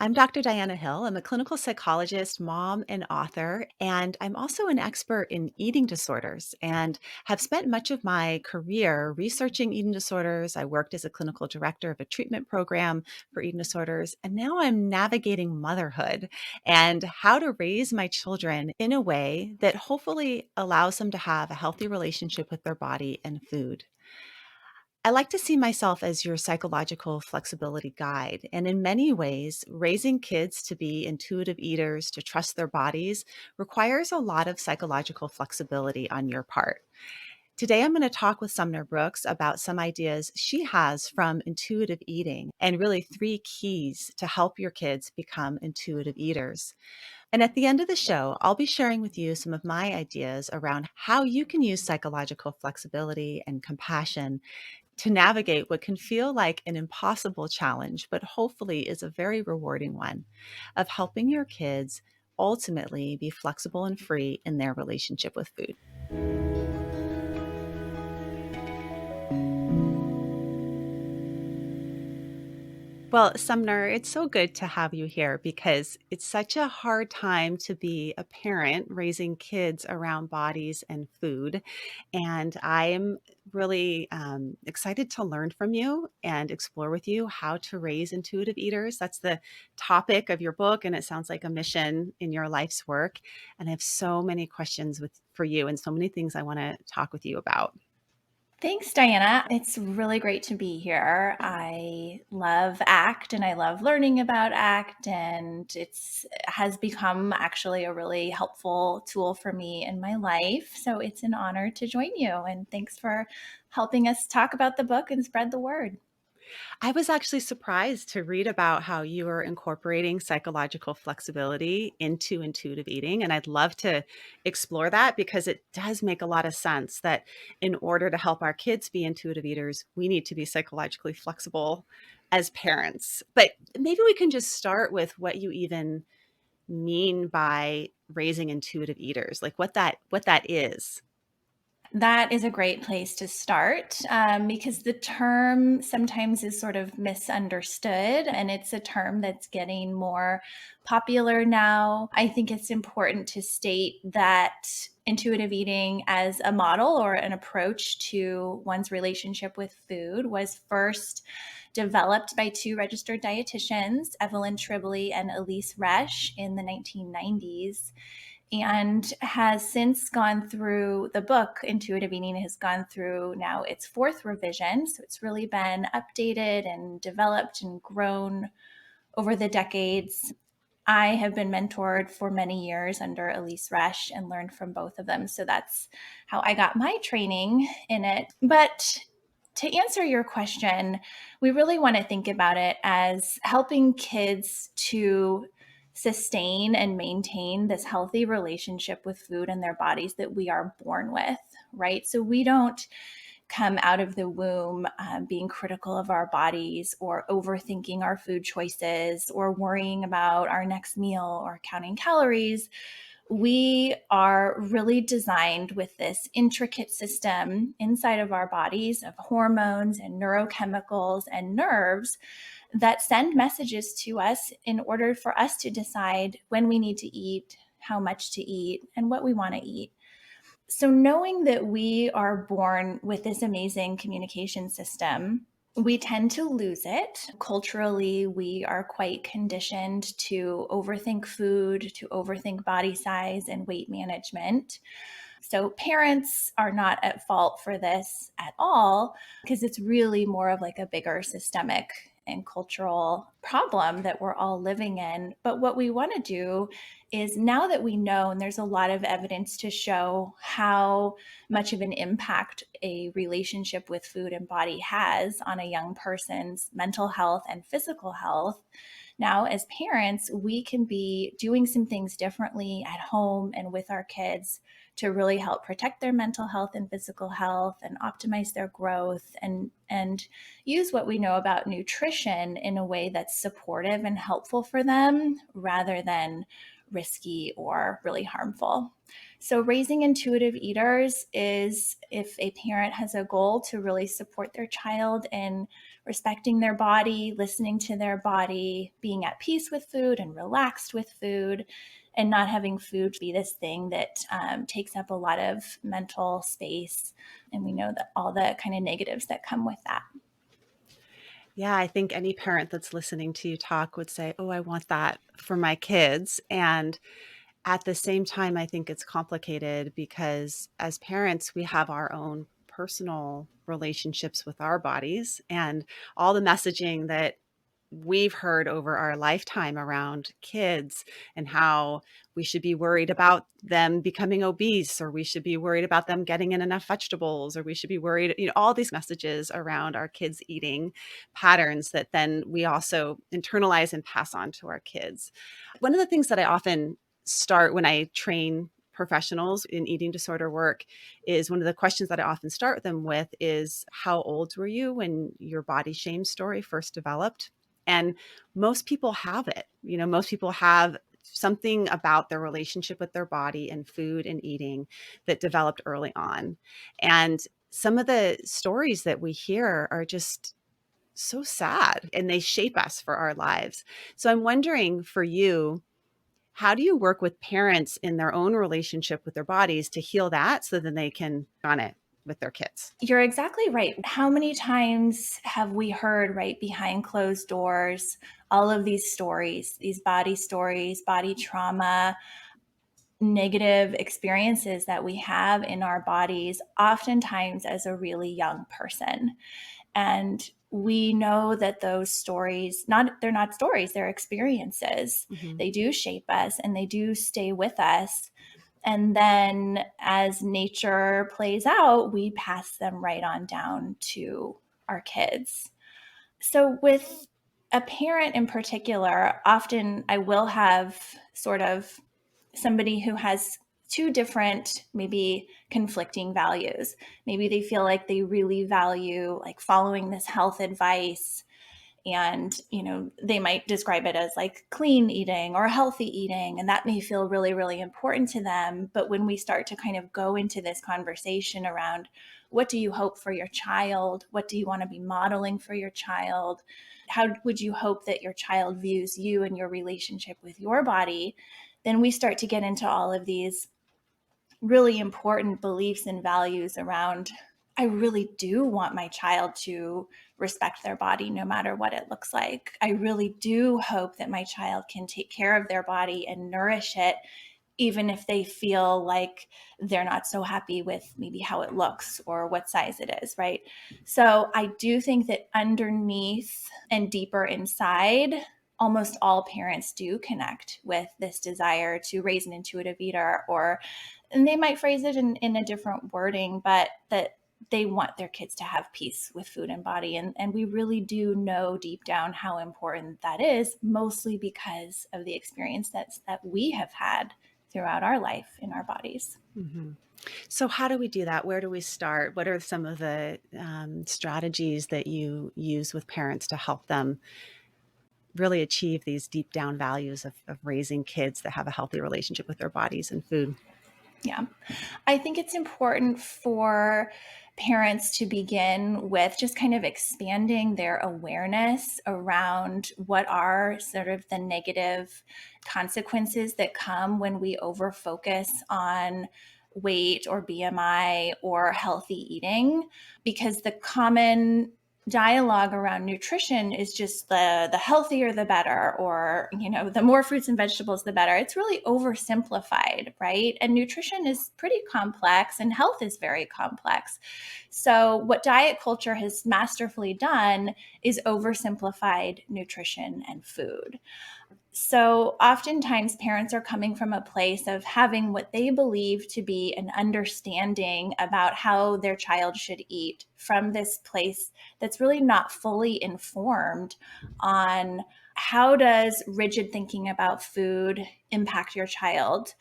I'm Dr. Diana Hill. I'm a clinical psychologist, mom, and author, and I'm also an expert in eating disorders and have spent much of my career researching eating disorders. I worked as a clinical director of a treatment program for eating disorders, and now I'm navigating motherhood and how to raise my children in a way that hopefully allows them to have a healthy relationship with their body and food. I like to see myself as your psychological flexibility guide. And in many ways, raising kids to be intuitive eaters, to trust their bodies, requires a lot of psychological flexibility on your part. Today, I'm going to talk with Sumner Brooks about some ideas she has from intuitive eating and really three keys to help your kids become intuitive eaters. And at the end of the show, I'll be sharing with you some of my ideas around how you can use psychological flexibility and compassion to navigate what can feel like an impossible challenge, but hopefully is a very rewarding one of helping your kids ultimately be flexible and free in their relationship with food. Well, Sumner, it's so good to have you here because it's such a hard time to be a parent raising kids around bodies and food. And I'm really excited to learn from you and explore with you how to raise intuitive eaters. That's the topic of your book, and it sounds like a mission in your life's work. And I have so many questions for you and so many things I want to talk with you about. Thanks, Diana. It's really great to be here. I love ACT and I love learning about ACT, and it's has become actually a really helpful tool for me in my life. So it's an honor to join you, and thanks for helping us talk about the book and spread the word. I was actually surprised to read about how you are incorporating psychological flexibility into intuitive eating. And I'd love to explore that because it does make a lot of sense that in order to help our kids be intuitive eaters, we need to be psychologically flexible as parents. But maybe we can just start with what you even mean by raising intuitive eaters, like what that is. That is a great place to start because the term sometimes is sort of misunderstood, and it's a term that's getting more popular now. I think it's important to state that intuitive eating as a model or an approach to one's relationship with food was first developed by two registered dietitians, Evelyn Tribbley and Elise Resch, in the 1990s, and has since gone through the book. Intuitive Eating has gone through now its fourth revision. So it's really been updated and developed and grown over the decades. I have been mentored for many years under Elise Resch and learned from both of them. So that's how I got my training in it. But to answer your question, we really want to think about it as helping kids to sustain and maintain this healthy relationship with food and their bodies that we are born with, right? So we don't come out of the womb being critical of our bodies or overthinking our food choices or worrying about our next meal or counting calories. We are really designed with this intricate system inside of our bodies of hormones and neurochemicals and nerves that send messages to us in order for us to decide when we need to eat, how much to eat, and what we want to eat. So, knowing that we are born with this amazing communication system, we tend to lose it. Culturally, we are quite conditioned to overthink food, to overthink body size and weight management. So, parents are not at fault for this at all because it's really more of like a bigger systemic and cultural problem that we're all living in. But what we want to do is, now that we know, and there's a lot of evidence to show how much of an impact a relationship with food and body has on a young person's mental health and physical health. Now, as parents, we can be doing some things differently at home and with our kids to really help protect their mental health and physical health and optimize their growth, and use what we know about nutrition in a way that's supportive and helpful for them rather than risky or really harmful. So, raising intuitive eaters is if a parent has a goal to really support their child in respecting their body, listening to their body, being at peace with food and relaxed with food, and not having food be this thing that takes up a lot of mental space. And we know that all the kind of negatives that come with that. Yeah, I think any parent that's listening to you talk would say, "Oh, I want that for my kids." And at the same time, I think it's complicated because as parents, we have our own personal relationships with our bodies and all the messaging that we've heard over our lifetime around kids and how we should be worried about them becoming obese, or we should be worried about them getting in enough vegetables, or we should be worried, all these messages around our kids eating patterns that then we also internalize and pass on to our kids. One of the things that I often start when I train professionals in eating disorder work is one of the questions that I often start them with is, how old were you when your body shame story first developed? And most people have it. Most people have something about their relationship with their body and food and eating that developed early on. And some of the stories that we hear are just so sad and they shape us for our lives. So I'm wondering for you, how do you work with parents in their own relationship with their bodies to heal that so then they can on it with their kids? You're exactly right. How many times have we heard right behind closed doors all of these stories, body trauma, negative experiences that we have in our bodies, oftentimes as a really young person. And we know that those stories, they're not stories, they're experiences. Mhm. They do shape us and they do stay with us. And then as nature plays out, we pass them right on down to our kids. So, with a parent in particular, often I will have sort of somebody who has two different, maybe conflicting values. Maybe they feel like they really value like following this health advice, and they might describe it as like clean eating or healthy eating, and that may feel really really important to them. But when we start to kind of go into this conversation around what do you hope for your child, what do you want to be modeling for your child, how would you hope that your child views you and your relationship with your body, then we start to get into all of these really important beliefs and values around, I really do want my child to respect their body no matter what it looks like. I really do hope that my child can take care of their body and nourish it, even if they feel like they're not so happy with maybe how it looks or what size it is, right? So I do think that underneath and deeper inside, almost all parents do connect with this desire to raise an intuitive eater, or and they might phrase it in a different wording, but that they want their kids to have peace with food and body. And we really do know deep down how important that is, mostly because of the experience that we have had throughout our life in our bodies. Mhm. So, how do we do that? Where do we start? What are some of the strategies that you use with parents to help them really achieve these deep down values of raising kids that have a healthy relationship with their bodies and food? Yeah. I think it's important for parents to begin with just kind of expanding their awareness around what are sort of the negative consequences that come when we over focus on weight or BMI or healthy eating, because the common dialogue around nutrition is just the healthier the better, or the more fruits and vegetables the better. It's really oversimplified, right? And nutrition is pretty complex and health is very complex. So what diet culture has masterfully done is oversimplified nutrition and food. So oftentimes parents are coming from a place of having what they believe to be an understanding about how their child should eat from this place that's really not fully informed on how does rigid thinking about food impact your child.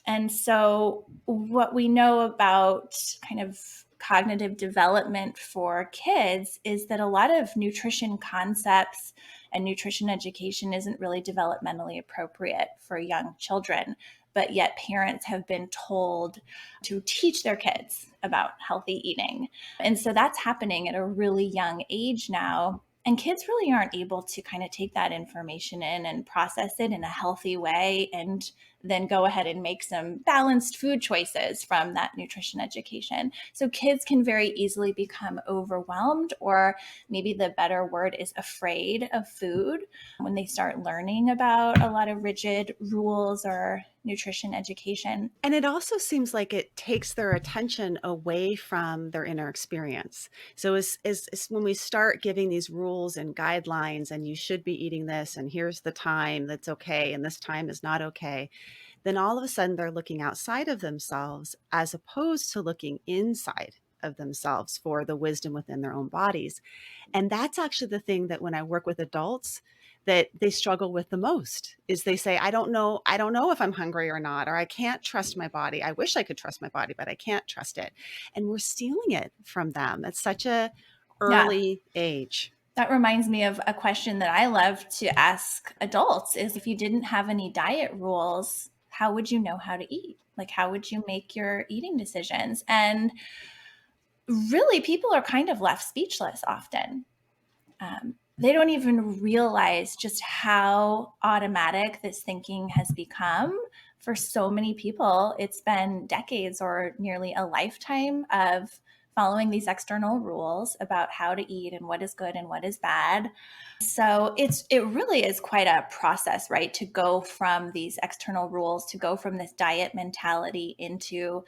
And so what we know about kind of cognitive development for kids is that a lot of nutrition concepts and nutrition education isn't really developmentally appropriate for young children. But yet, parents have been told to teach their kids about healthy eating. And so that's happening at a really young age now. And kids really aren't able to kind of take that information in and process it in a healthy way and then go ahead and make some balanced food choices from that nutrition education. So kids can very easily become overwhelmed, or maybe the better word is afraid of food, when they start learning about a lot of rigid rules or nutrition education. And it also seems like it takes their attention away from their inner experience. So as when we start giving these rules and guidelines, and you should be eating this, and here's the time that's okay, and this time is not okay, then all of a sudden they're looking outside of themselves as opposed to looking inside of themselves for the wisdom within their own bodies. And that's actually the thing that when I work with adults that they struggle with the most is they say, I don't know if I'm hungry or not, or I can't trust my body. I wish I could trust my body, but I can't trust it. And we're stealing it from them at such a Yeah. early age. That reminds me of a question that I love to ask adults is, if you didn't have any diet rules, how would you know how to eat? Like, how would you make your eating decisions? And really, people are kind of left speechless often. They don't even realize just how automatic this thinking has become for so many people. It's been decades or nearly a lifetime of following these external rules about how to eat and what is good and what is bad. So it really is quite a process, right? To go from these external rules, to go from this diet mentality into,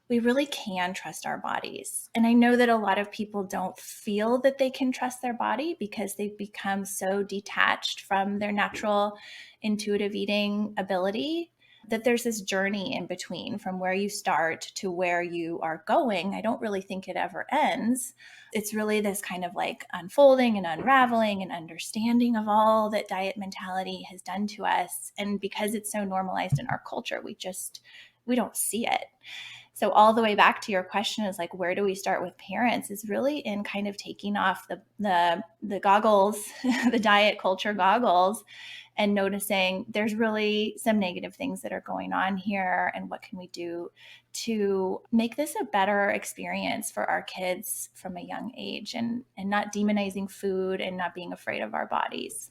we really can trust our bodies. And I know that a lot of people don't feel that they can trust their body because they've become so detached from their natural intuitive eating ability, that there's this journey in between from where you start to where you are going. I don't really think it ever ends. It's really this kind of like unfolding and unraveling and understanding of all that diet mentality has done to us. And because it's so normalized in our culture, we don't see it. So all the way back to your question is like, where do we start with parents, is really in kind of taking off the goggles, the diet culture goggles, and noticing there's really some negative things that are going on here, and what can we do to make this a better experience for our kids from a young age, and not demonizing food and not being afraid of our bodies.